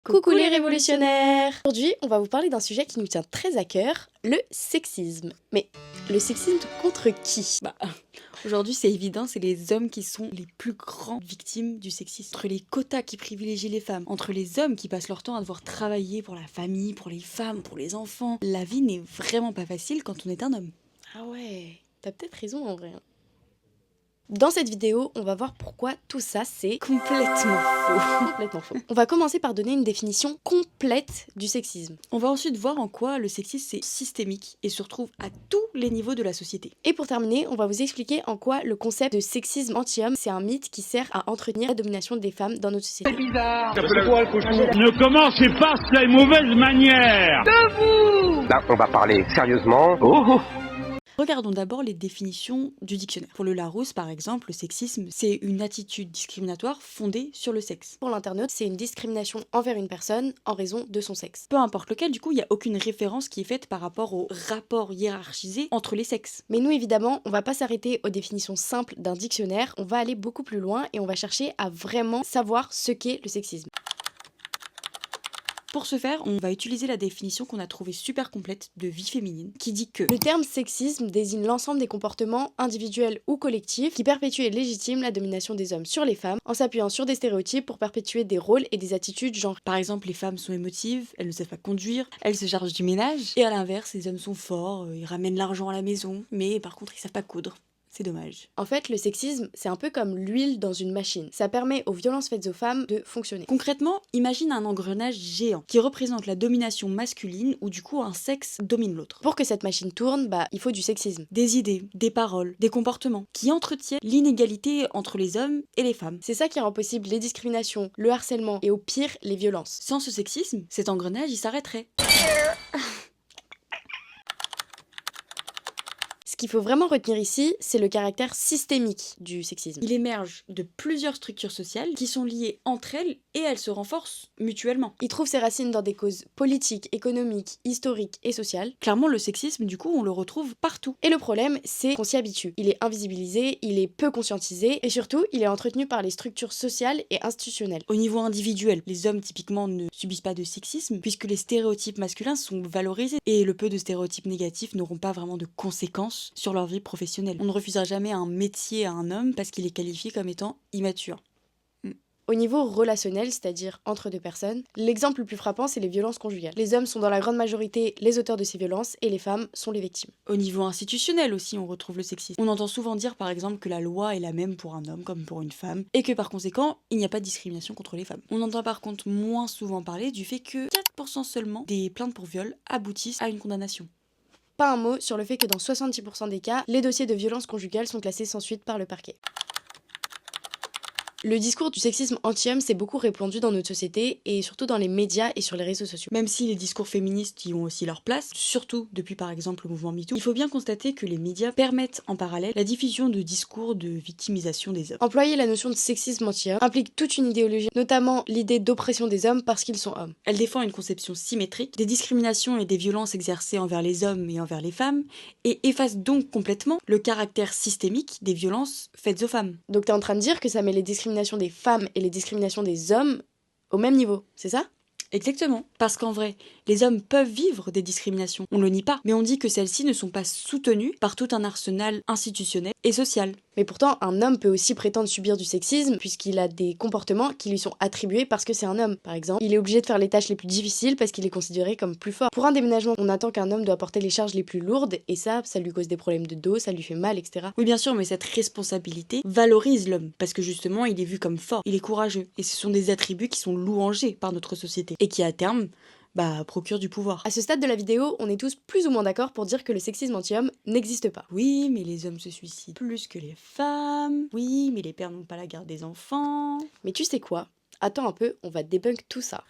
Coucou les révolutionnaires! Aujourd'hui, on va vous parler d'un sujet qui nous tient très à cœur, le sexisme. Mais le sexisme contre qui? Aujourd'hui, c'est évident, c'est les hommes qui sont les plus grandes victimes du sexisme. Entre les quotas qui privilégient les femmes, entre les hommes qui passent leur temps à devoir travailler pour la famille, pour les femmes, pour les enfants, la vie n'est vraiment pas facile quand on est un homme. Ah ouais, t'as peut-être raison en vrai. Dans cette vidéo, on va voir pourquoi tout ça c'est Complètement faux. complètement faux. On va commencer par donner une définition complète du sexisme. On va ensuite voir en quoi le sexisme c'est systémique et se retrouve à tous les niveaux de la société. Et pour terminer, on va vous expliquer en quoi le concept de sexisme anti-homme, c'est un mythe qui sert à entretenir la domination des femmes dans notre société. Ne commencez pas ces mauvaises manières. Là, on va parler sérieusement. Oh. Regardons d'abord les définitions du dictionnaire. Pour le Larousse, par exemple, le sexisme, c'est une attitude discriminatoire fondée sur le sexe. Pour l'internaute, c'est une discrimination envers une personne en raison de son sexe. Peu importe lequel, du coup, il n'y a aucune référence qui est faite par rapport au rapport hiérarchisé entre les sexes. Mais nous, évidemment, on va pas s'arrêter aux définitions simples d'un dictionnaire, on va aller beaucoup plus loin et on va chercher à vraiment savoir ce qu'est le sexisme. Pour ce faire, on va utiliser la définition qu'on a trouvée super complète de vie féminine, qui dit que Le terme sexisme désigne l'ensemble des comportements individuels ou collectifs qui perpétuent et légitiment la domination des hommes sur les femmes en s'appuyant sur des stéréotypes pour perpétuer des rôles et des attitudes genrées. par exemple, les femmes sont émotives, elles ne savent pas conduire, elles se chargent du ménage, et à l'inverse, les hommes sont forts, ils ramènent l'argent à la maison, mais par contre, ils savent pas coudre. C'est dommage. En fait, le sexisme, c'est un peu comme l'huile dans une machine. Ça permet aux violences faites aux femmes de fonctionner. Concrètement, imagine un engrenage géant qui représente la domination masculine où du coup un sexe domine l'autre. Pour que cette machine tourne, il faut du sexisme. Des idées, des paroles, des comportements qui entretiennent l'inégalité entre les hommes et les femmes. C'est ça qui rend possible les discriminations, le harcèlement et au pire, les violences. Sans ce sexisme, cet engrenage il s'arrêterait. Ce qu'il faut vraiment retenir ici, c'est le caractère systémique du sexisme. Il émerge de plusieurs structures sociales qui sont liées entre elles et elles se renforcent mutuellement. Il trouve ses racines dans des causes politiques, économiques, historiques et sociales. Clairement, le sexisme, du coup, on le retrouve partout. Et le problème, c'est qu'on s'y habitue. Il est invisibilisé, il est peu conscientisé, et surtout, il est entretenu par les structures sociales et institutionnelles. Au niveau individuel, les hommes typiquement ne subissent pas de sexisme puisque les stéréotypes masculins sont valorisés et le peu de stéréotypes négatifs n'auront pas vraiment de conséquences sur leur vie professionnelle. On ne refusera jamais un métier à un homme parce qu'il est qualifié comme étant immature. Au niveau relationnel, c'est-à-dire entre deux personnes, l'exemple le plus frappant, c'est les violences conjugales. Les hommes sont dans la grande majorité les auteurs de ces violences et les femmes sont les victimes. Au niveau institutionnel aussi, on retrouve le sexisme. On entend souvent dire par exemple que la loi est la même pour un homme comme pour une femme et que par conséquent, il n'y a pas de discrimination contre les femmes. On entend par contre moins souvent parler du fait que 4% seulement des plaintes pour viol aboutissent à une condamnation. Pas un mot sur le fait que dans 70% des cas, les dossiers de violences conjugales sont classés sans suite par le parquet. Le discours du sexisme anti-homme s'est beaucoup répandu dans notre société et surtout dans les médias et sur les réseaux sociaux. Même si les discours féministes y ont aussi leur place, surtout depuis par exemple le mouvement MeToo, il faut bien constater que les médias permettent en parallèle la diffusion de discours de victimisation des hommes. Employer la notion de sexisme anti-homme implique toute une idéologie, notamment l'idée d'oppression des hommes parce qu'ils sont hommes. Elle défend une conception symétrique des discriminations et des violences exercées envers les hommes et envers les femmes, et efface donc complètement le caractère systémique des violences faites aux femmes. Donc t'es en train de dire que ça met les discriminations des femmes et les discriminations des hommes au même niveau, c'est ça ? Exactement, parce qu'en vrai, les hommes peuvent vivre des discriminations, on le nie pas, mais on dit que celles-ci ne sont pas soutenues par tout un arsenal institutionnel et social. Mais pourtant, un homme peut aussi prétendre subir du sexisme puisqu'il a des comportements qui lui sont attribués parce que c'est un homme. Par exemple, il est obligé de faire les tâches les plus difficiles parce qu'il est considéré comme plus fort. Pour un déménagement, on attend qu'un homme doit porter les charges les plus lourdes et ça lui cause des problèmes de dos, ça lui fait mal, etc. Oui bien sûr, mais cette responsabilité valorise l'homme, parce que justement il est vu comme fort, il est courageux, et ce sont des attributs qui sont louangés par notre société, et qui à terme, procurent du pouvoir. À ce stade de la vidéo, on est tous plus ou moins d'accord pour dire que le sexisme anti-homme n'existe pas. Oui, mais les hommes se suicident plus que les femmes. Oui, mais les pères n'ont pas la garde des enfants. Mais tu sais quoi ? Attends un peu, on va débunk tout ça.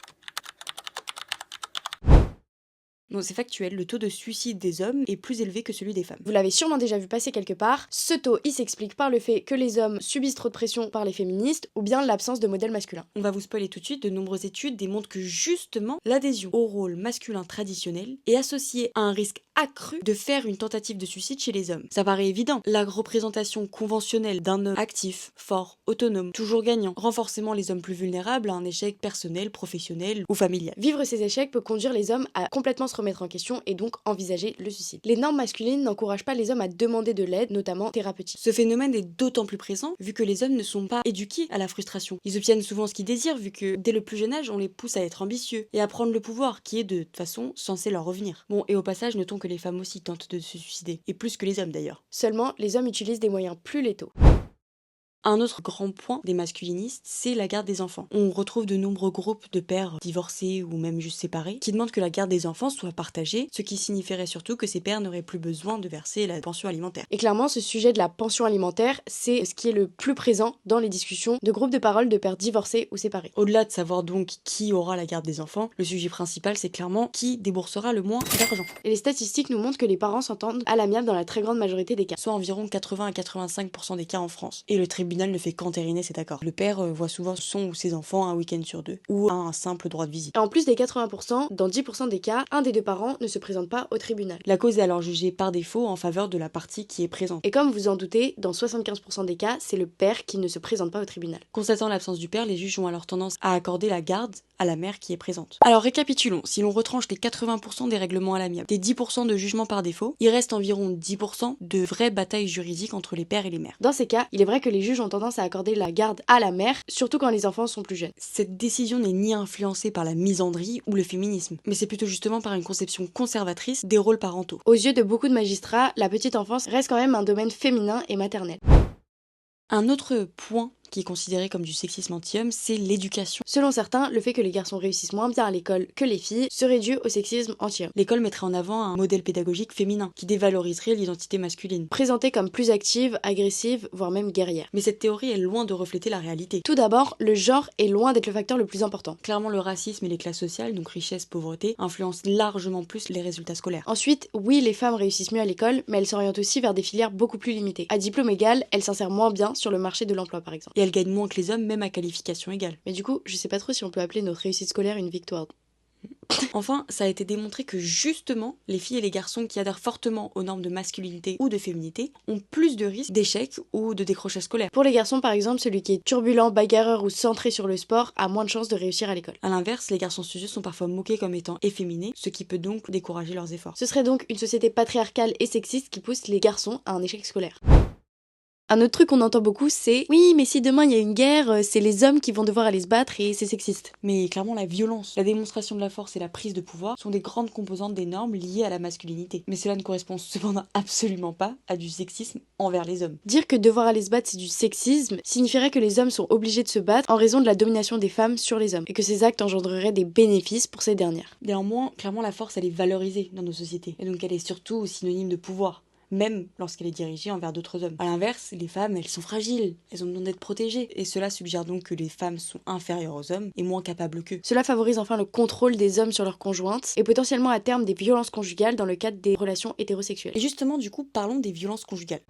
Non, c'est factuel, le taux de suicide des hommes est plus élevé que celui des femmes. Vous l'avez sûrement déjà vu passer quelque part, ce taux il s'explique par le fait que les hommes subissent trop de pression par les féministes ou bien l'absence de modèle masculin. On va vous spoiler tout de suite, de nombreuses études démontrent que justement l'adhésion au rôle masculin traditionnel est associée à un risque accrue de faire une tentative de suicide chez les hommes. Ça paraît évident. La représentation conventionnelle d'un homme actif, fort, autonome, toujours gagnant, rend forcément les hommes plus vulnérables à un échec personnel, professionnel ou familial. Vivre ces échecs peut conduire les hommes à complètement se remettre en question et donc envisager le suicide. Les normes masculines n'encouragent pas les hommes à demander de l'aide, notamment thérapeutique. Ce phénomène est d'autant plus présent vu que les hommes ne sont pas éduqués à la frustration. Ils obtiennent souvent ce qu'ils désirent vu que dès le plus jeune âge, on les pousse à être ambitieux et à prendre le pouvoir qui est de toute façon censé leur revenir. Bon, et au passage, notons que les femmes aussi tentent de se suicider, et plus que les hommes d'ailleurs. Seulement, les hommes utilisent des moyens plus létaux. Un autre grand point des masculinistes, c'est la garde des enfants. On retrouve de nombreux groupes de pères divorcés ou même juste séparés qui demandent que la garde des enfants soit partagée, ce qui signifierait surtout que ces pères n'auraient plus besoin de verser la pension alimentaire. Et clairement, ce sujet de la pension alimentaire, c'est ce qui est le plus présent dans les discussions de groupes de parole de pères divorcés ou séparés. Au-delà de savoir donc qui aura la garde des enfants, le sujet principal c'est clairement qui déboursera le moins d'argent. Et les statistiques nous montrent que les parents s'entendent à l'amiable dans la très grande majorité des cas. Soit environ 80 à 85% des cas en France. Et le tribunal ne fait qu'entériner cet accord. Le père voit souvent son ou ses enfants un week-end sur deux, ou a un simple droit de visite. Et en plus des 80%, dans 10% des cas, un des deux parents ne se présente pas au tribunal. La cause est alors jugée par défaut en faveur de la partie qui est présente. Et comme vous en doutez, dans 75% des cas, c'est le père qui ne se présente pas au tribunal. Constatant l'absence du père, les juges ont alors tendance à accorder la garde à la mère qui est présente. Alors récapitulons, si l'on retranche les 80% des règlements à l'amiable, des 10% de jugements par défaut, il reste environ 10% de vraies batailles juridiques entre les pères et les mères. Dans ces cas, il est vrai que les juges ont tendance à accorder la garde à la mère, surtout quand les enfants sont plus jeunes. Cette décision n'est ni influencée par la misandrie ou le féminisme, mais c'est plutôt justement par une conception conservatrice des rôles parentaux. Aux yeux de beaucoup de magistrats, la petite enfance reste quand même un domaine féminin et maternel. Un autre point qui est considéré comme du sexisme anti-homme, c'est l'éducation. Selon certains, le fait que les garçons réussissent moins bien à l'école que les filles serait dû au sexisme anti-homme. L'école mettrait en avant un modèle pédagogique féminin qui dévaloriserait l'identité masculine. Présentée comme plus active, agressive, voire même guerrière. Mais cette théorie est loin de refléter la réalité. Tout d'abord, le genre est loin d'être le facteur le plus important. Clairement, le racisme et les classes sociales, donc richesse, pauvreté, influencent largement plus les résultats scolaires. Ensuite, oui, les femmes réussissent mieux à l'école, mais elles s'orientent aussi vers des filières beaucoup plus limitées. À diplôme égal, elles s'insèrent moins bien sur le marché de l'emploi par exemple. Et elles gagnent moins que les hommes, même à qualification égale. Mais du coup, je sais pas trop si on peut appeler notre réussite scolaire une victoire. Enfin, ça a été démontré que justement, les filles et les garçons qui adhèrent fortement aux normes de masculinité ou de féminité ont plus de risques d'échec ou de décrochage scolaire. Pour les garçons par exemple, celui qui est turbulent, bagarreur ou centré sur le sport a moins de chances de réussir à l'école. A l'inverse, les garçons studieux sont parfois moqués comme étant efféminés, ce qui peut donc décourager leurs efforts. Ce serait donc une société patriarcale et sexiste qui pousse les garçons à un échec scolaire. Un autre truc qu'on entend beaucoup, c'est oui, mais si demain il y a une guerre, c'est les hommes qui vont devoir aller se battre et c'est sexiste. Mais clairement, la violence, la démonstration de la force et la prise de pouvoir sont des grandes composantes des normes liées à la masculinité. Mais cela ne correspond cependant absolument pas à du sexisme envers les hommes. Dire que devoir aller se battre c'est du sexisme signifierait que les hommes sont obligés de se battre en raison de la domination des femmes sur les hommes et que ces actes engendreraient des bénéfices pour ces dernières. Néanmoins, clairement, la force elle est valorisée dans nos sociétés et donc elle est surtout synonyme de pouvoir, même lorsqu'elle est dirigée envers d'autres hommes. A l'inverse, les femmes, elles sont fragiles, elles ont besoin d'être protégées, et cela suggère donc que les femmes sont inférieures aux hommes et moins capables qu'eux. Cela favorise enfin le contrôle des hommes sur leurs conjointes et potentiellement à terme des violences conjugales dans le cadre des relations hétérosexuelles. Et justement, du coup, parlons des violences conjugales.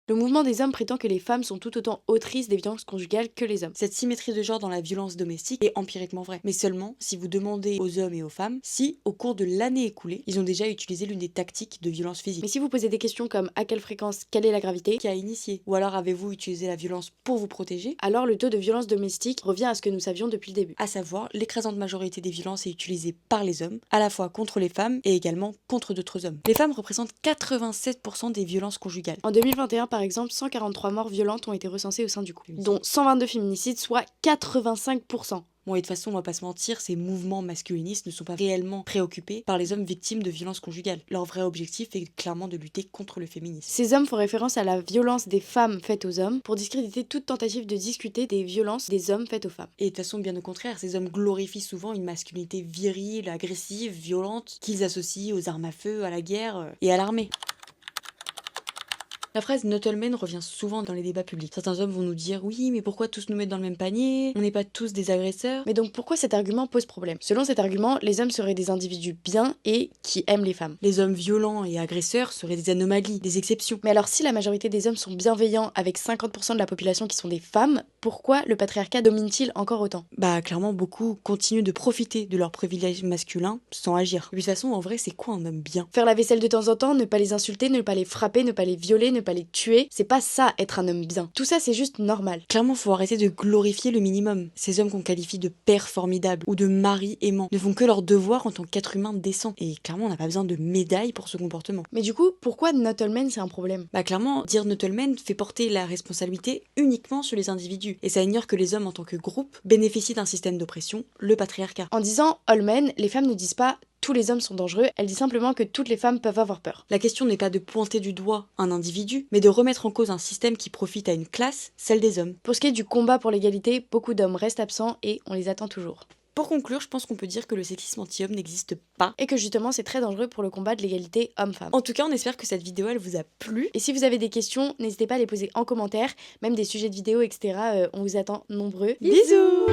Le mouvement des hommes prétend que les femmes sont tout autant autrices des violences conjugales que les hommes. Cette symétrie de genre dans la violence domestique est empiriquement vraie, mais seulement si vous demandez aux hommes et aux femmes si, au cours de l'année écoulée, ils ont déjà utilisé l'une des tactiques de violence physique. Mais si vous posez des questions comme à quelle fréquence, quelle est la gravité, Qui a initié, ou alors avez-vous utilisé la violence pour vous protéger, alors le taux de violence domestique revient à ce que nous savions depuis le début. à savoir l'écrasante majorité des violences est utilisée par les hommes, à la fois contre les femmes et également contre d'autres hommes. Les femmes représentent 87% des violences conjugales. En 2021 par exemple, 143 morts violentes ont été recensées au sein du couple, dont 122 féminicides, soit 85%. Bon, et de toute façon, on va pas se mentir, ces mouvements masculinistes ne sont pas réellement préoccupés par les hommes victimes de violences conjugales. Leur vrai objectif est clairement de lutter contre le féminisme. Ces hommes font référence à la violence des femmes faites aux hommes pour discréditer toute tentative de discuter des violences des hommes faites aux femmes. Et de toute façon, bien au contraire, ces hommes glorifient souvent une masculinité virile, agressive, violente, qu'ils associent aux armes à feu, à la guerre et à l'armée. La phrase not all men revient souvent dans les débats publics. Certains hommes vont nous dire oui, mais pourquoi tous nous mettre dans le même panier? On n'est pas tous des agresseurs. Mais donc pourquoi cet argument pose problème? Selon cet argument, les hommes seraient des individus bien et qui aiment les femmes. Les hommes violents et agresseurs seraient des anomalies, des exceptions. Mais alors si la majorité des hommes sont bienveillants avec 50% de la population qui sont des femmes, pourquoi le patriarcat domine-t-il encore autant? Bah clairement beaucoup continuent de profiter de leurs privilèges masculins sans agir. Et puis de toute façon en vrai c'est quoi un homme bien? Faire la vaisselle de temps en temps, ne pas les insulter, ne pas les frapper, ne pas les violer, ne pas les tuer, c'est pas ça être un homme bien. Tout ça c'est juste normal. Clairement faut arrêter de glorifier le minimum. Ces hommes qu'on qualifie de pères formidables ou de maris aimants ne font que leur devoir en tant qu'être humain décent. Et clairement on n'a pas besoin de médailles pour ce comportement. Mais du coup, pourquoi not all men c'est un problème? Bah clairement, dire not all men fait porter la responsabilité uniquement sur les individus. Et ça ignore que les hommes en tant que groupe bénéficient d'un système d'oppression, le patriarcat. En disant all men, les femmes ne disent pas tous les hommes sont dangereux, elle dit simplement que toutes les femmes peuvent avoir peur. La question n'est pas de pointer du doigt un individu, mais de remettre en cause un système qui profite à une classe, celle des hommes. Pour ce qui est du combat pour l'égalité, beaucoup d'hommes restent absents et on les attend toujours. Pour conclure, je pense qu'on peut dire que le sexisme anti-homme n'existe pas. Et que justement c'est très dangereux pour le combat de l'égalité homme-femme. En tout cas, on espère que cette vidéo elle vous a plu. Et si vous avez des questions, n'hésitez pas à les poser en commentaire, même des sujets de vidéo, etc. On vous attend nombreux. Bisous.